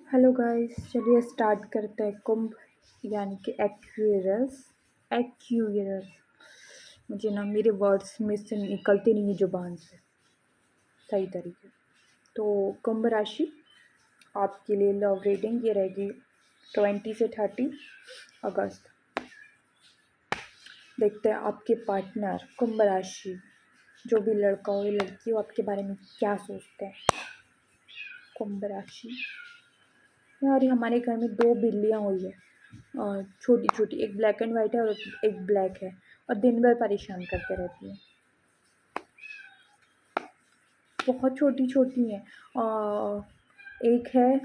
Hello guys, चलिए start करते हैं। कुंभ यानी कि एक्वेरियस। एक्वेरियस। मुझे ना मेरे वर्ड्स में से निकलते नहीं है जुबान से सही तरीके। तो कुंभ राशि आपके लिए लव रीडिंग ये रहेगी 20 से 30 अगस्त। देखते हैं आपके पार्टनर कुंभ राशि, जो भी लड़का हो या लड़की हो, आपके बारे में क्या सोचते हैं। कुंभ राशि यार, हमारे घर में दो बिल्लियाँ हुई है, छोटी छोटी। एक ब्लैक एंड वाइट है और एक ब्लैक है, और दिन भर परेशान करते रहती है। बहुत छोटी छोटी हैं। एक है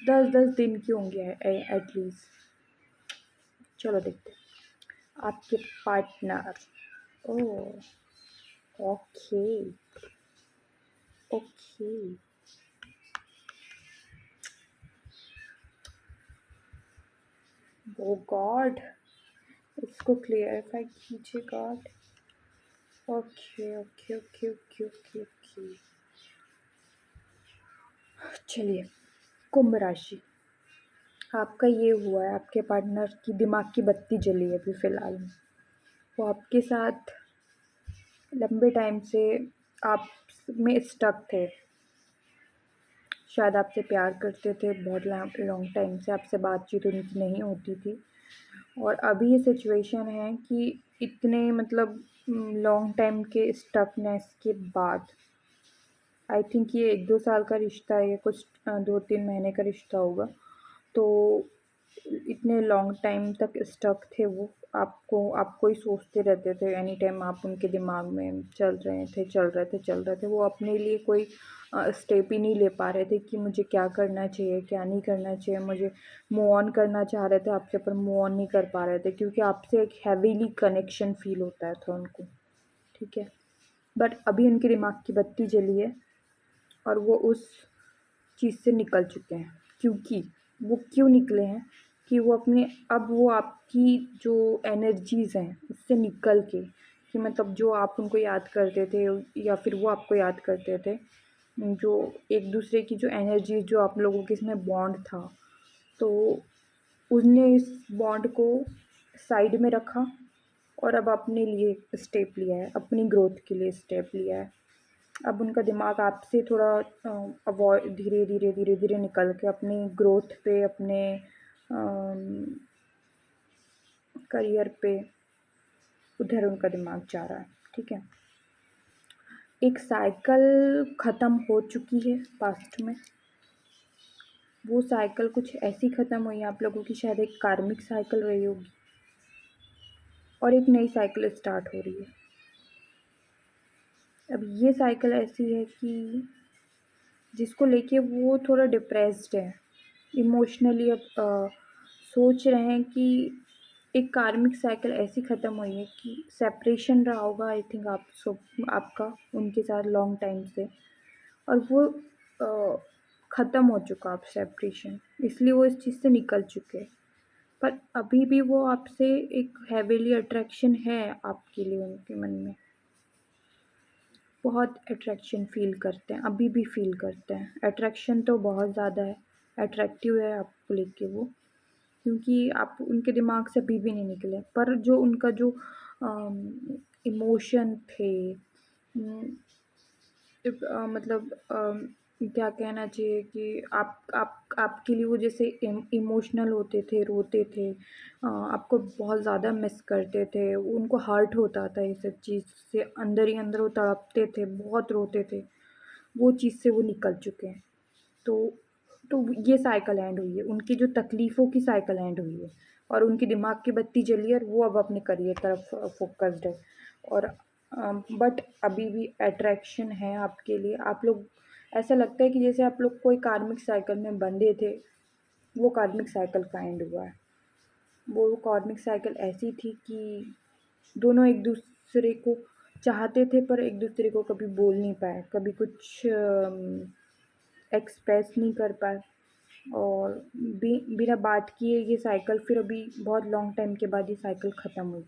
10-10 दिन की होंगी एटलीस्ट। चलो देखते हैं आपके पार्टनर। ओह, ओके ओके। ओ गॉड, इसको क्लियरिफाई कीजिए God. Okay okay okay okay okay okay. चलिए, कुंभ राशि आपका ये हुआ है, आपके पार्टनर की दिमाग की बत्ती जली है अभी फ़िलहाल में। वो आपके साथ लंबे टाइम से आप में स्टक थे। शायद आपसे प्यार करते थे, बहुत लॉन्ग टाइम से आपसे बातचीत उनकी नहीं होती थी। और अभी ये सिचुएशन है कि इतने मतलब लॉन्ग टाइम के स्टकनेस के बाद आई थिंक ये 1-2 साल का रिश्ता है, ये कुछ 2-3 महीने का रिश्ता होगा। तो इतने लॉन्ग टाइम तक स्टक थे वो, आपको ही सोचते रहते थे एनी टाइम। आप उनके दिमाग में चल रहे थे। वो अपने लिए कोई स्टेप ही नहीं ले पा रहे थे कि मुझे क्या करना चाहिए, क्या नहीं करना चाहिए। मुझे मूव ऑन करना चाह रहे थे आपसे, पर मूव ऑन नहीं कर पा रहे थे, क्योंकि आपसे एक हैवीली कनेक्शन फ़ील होता था उनको, ठीक है। बट अभी उनके दिमाग की बत्ती जली है और वो उस चीज़ से निकल चुके हैं। क्योंकि वो क्यों निकले हैं कि वो अपने, अब वो आपकी जो एनर्जीज़ हैं उससे निकल के, कि मतलब जो आप उनको याद करते थे या फिर वो आपको याद करते थे, जो एक दूसरे की जो एनर्जी, जो आप लोगों के इसमें बॉन्ड था, तो उसने इस बॉन्ड को साइड में रखा और अब अपने लिए स्टेप लिया है, अपनी ग्रोथ के लिए स्टेप लिया है। अब उनका दिमाग आपसे थोड़ा अवॉइड, धीरे धीरे धीरे धीरे निकल के अपनी ग्रोथ पे, अपने करियर पे, उधर उनका दिमाग जा रहा है, ठीक है। एक साइकिल ख़त्म हो चुकी है पास्ट में। वो साइकिल कुछ ऐसी ख़त्म हुई है आप लोगों की, शायद एक कार्मिक साइकिल रही होगी, और एक नई साइकिल स्टार्ट हो रही है। अब ये साइकिल ऐसी है कि जिसको लेके वो थोड़ा डिप्रेस्ड है इमोशनली। अब सोच रहे हैं कि एक कार्मिक साइकिल ऐसी ख़त्म हुई है कि सेपरेशन रहा होगा आई थिंक आपका उनके साथ लॉन्ग टाइम से, और वो ख़त्म हो चुका अब सेपरेशन, इसलिए वो इस चीज़ से निकल चुके हैं। पर अभी भी वो आपसे एक हैवीली अट्रैक्शन है आपके लिए, उनके मन में बहुत अट्रैक्शन फ़ील करते हैं, अभी भी फ़ील करते हैं। अट्रैक्शन तो बहुत ज़्यादा है, अट्रैक्टिव है आपको लेके वो, क्योंकि आप उनके दिमाग से अभी भी नहीं निकले। पर जो उनका जो इमोशन थे, मतलब क्या कहना चाहिए कि आपके लिए वो जैसे इमोशनल होते थे, रोते थे, आपको बहुत ज़्यादा मिस करते थे, उनको हर्ट होता था ये सब चीज़ से, अंदर ही अंदर वो तड़पते थे, बहुत रोते थे। वो चीज़ से वो निकल चुके हैं। तो तो ये साइकिल एंड हुई है, उनकी जो तकलीफ़ों की साइकिल एंड हुई है, और उनकी दिमाग की बत्ती जली है और वो अब अपने करियर तरफ फ़ोकस्ड है। और बट अभी भी अट्रैक्शन है आपके लिए। आप लोग, ऐसा लगता है कि जैसे आप लोग कोई कार्मिक साइकिल में बंधे थे, वो कार्मिक साइकिल का एंड हुआ है। वो कार्मिक साइकिल ऐसी थी कि दोनों एक दूसरे को चाहते थे, पर एक दूसरे को कभी बोल नहीं पाए, कभी कुछ एक्सप्रेस नहीं कर पाए, और बिना बात किए ये साइकिल फिर अभी बहुत लॉन्ग टाइम के बाद ये साइकिल ख़त्म हुई।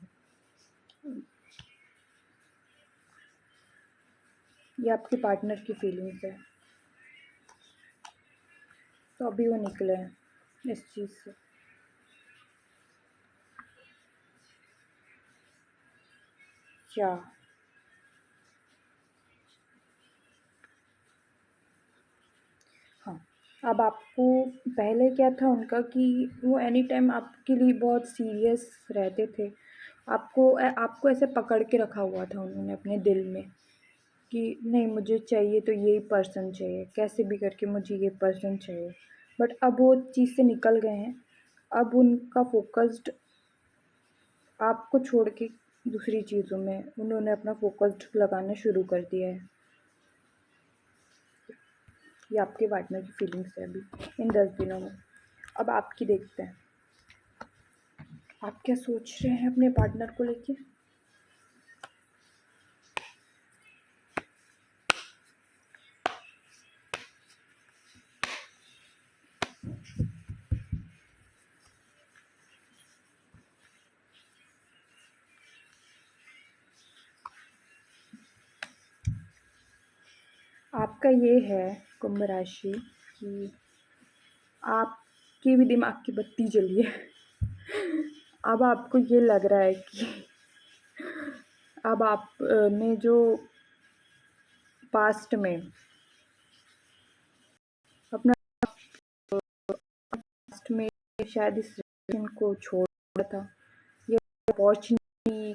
ये आपके पार्टनर की फीलिंग्स है। तो अभी वो निकले हैं इस चीज़ से। क्या? हाँ, अब आपको पहले क्या था उनका कि वो एनी टाइम आपके लिए बहुत सीरियस रहते थे। आपको ऐसे पकड़ के रखा हुआ था उन्होंने अपने दिल में कि नहीं, मुझे चाहिए तो यही पर्सन चाहिए, कैसे भी करके मुझे ये पर्सन चाहिए। बट अब वो चीज़ से निकल गए हैं। अब उनका फ़ोकस्ड आपको छोड़ के दूसरी चीज़ों में उन्होंने अपना फ़ोकस्ड लगाना शुरू कर दिया है। ये आपके पार्टनर की फीलिंग्स है अभी इन 10 दिनों में। अब आपकी देखते हैं, आप क्या सोच रहे हैं अपने पार्टनर को लेके? आपका ये है कुंभ राशि कि आपके भी दिमाग की बत्ती जली है। अब आपको ये लग रहा है कि अब आप ने जो पास्ट में अपना पास्ट में शायद इस रिलेशन को छोड़ा था, या अपॉर्चुनिटी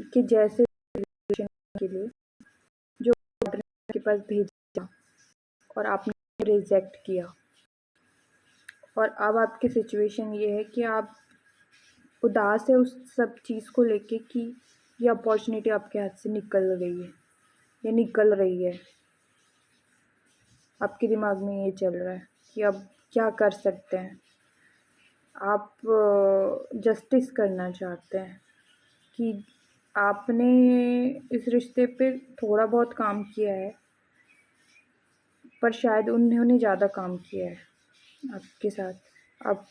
के जैसे रिलेशन के लिए जो पार्टनर के पास भेजा और आपने रिजेक्ट किया। और अब आपकी सिचुएशन ये है कि आप उदास है उस सब चीज़ को लेके कि ये अपॉर्चुनिटी आपके हाथ से निकल गई है या निकल रही है। आपके दिमाग में ये चल रहा है कि अब क्या कर सकते हैं। आप जस्टिस करना चाहते हैं कि आपने इस रिश्ते पे थोड़ा बहुत काम किया है, पर शायद उन्होंने ज़्यादा काम किया है आपके साथ। अब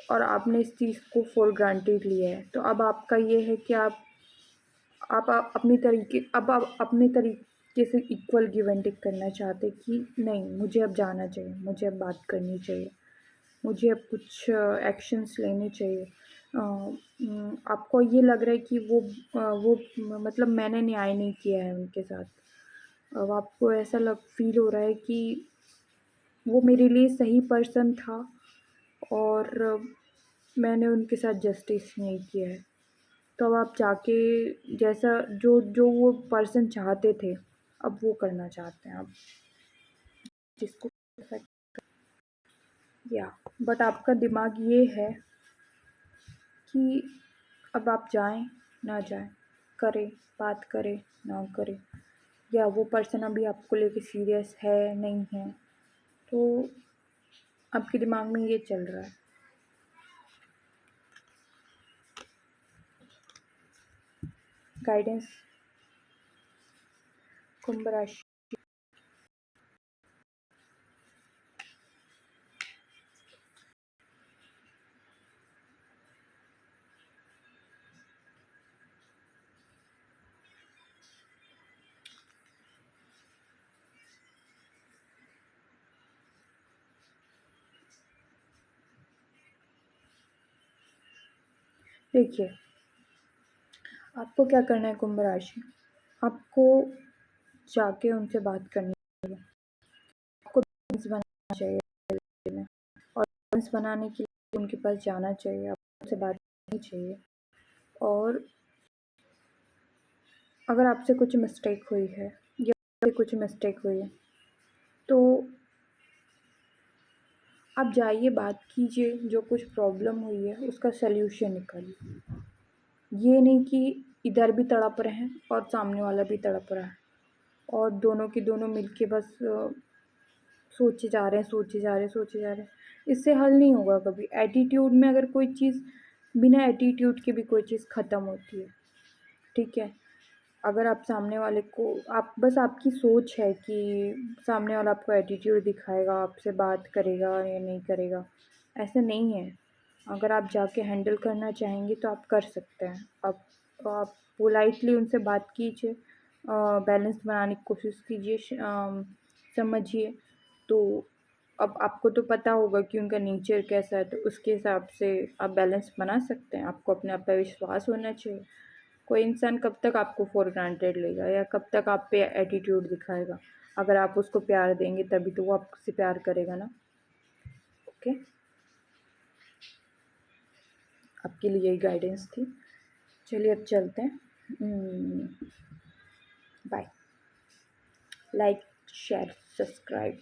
और आपने इस चीज़ को फॉर ग्रांटेड लिया है। तो अब आपका ये है कि आप अपने तरीके से इक्वल गिव एंड टेक करना चाहते कि नहीं, मुझे अब जाना चाहिए, मुझे अब बात करनी चाहिए, मुझे अब कुछ एक्शंस लेने चाहिए। आपको ये लग रहा है कि वो मतलब मैंने न्याय नहीं किया है उनके साथ। अब आपको ऐसा फ़ील हो रहा है कि वो मेरे लिए सही पर्सन था और मैंने उनके साथ जस्टिस नहीं किया है। तो अब आप जाके जैसा जो जो वो पर्सन चाहते थे, अब वो करना चाहते हैं आप, जिसको या बट आपका दिमाग ये है कि अब आप जाएं ना जाएं, करें बात करें ना करें, या वो पर्सन अभी आपको लेके सीरियस है नहीं है। तो आपके दिमाग में ये चल रहा है। गाइडेंस कुंभ राशि। देखिए, आपको क्या करना है कुंभ राशि, आपको जाके उनसे बात करनी चाहिए, आपको बैलेंस बनाना चाहिए और बैलेंस बनाने के लिए उनके पास जाना चाहिए, आपको उनसे बात करनी चाहिए। और अगर आपसे कुछ मिस्टेक हुई है या कुछ मिस्टेक हुई है तो आप जाइए, बात कीजिए, जो कुछ प्रॉब्लम हुई है उसका सल्यूशन निकालिए। ये नहीं कि इधर भी तड़प रहे हैं और सामने वाला भी तड़प रहा है और दोनों के दोनों मिलके बस सोचे जा रहे हैं, सोचे जा रहे हैं, सोचे जा रहे हैं। इससे हल नहीं होगा कभी। एटीट्यूड में अगर कोई चीज़, बिना एटीट्यूड के भी कोई चीज़ ख़त्म होती है, ठीक है? अगर आप सामने वाले को, आप बस आपकी सोच है कि सामने वाला आपको एटीट्यूड दिखाएगा, आपसे बात करेगा या नहीं करेगा, ऐसा नहीं है। अगर आप जाके हैंडल करना चाहेंगे तो आप कर सकते हैं। आप पोलाइटली उनसे बात कीजिए, बैलेंस बनाने की कोशिश कीजिए, समझिए। तो अब आपको तो पता होगा कि उनका नेचर कैसा है, तो उसके हिसाब से आप बैलेंस बना सकते हैं। आपको अपने आप पे विश्वास होना चाहिए। कोई इंसान कब तक आपको फॉर ग्रांटेड लेगा या कब तक आप पे एटीट्यूड दिखाएगा? अगर आप उसको प्यार देंगे तभी तो वो आपसे प्यार करेगा ना। ओके, आपके लिए यही गाइडेंस थी। चलिए अब चलते हैं। बाय। Like, share, subscribe.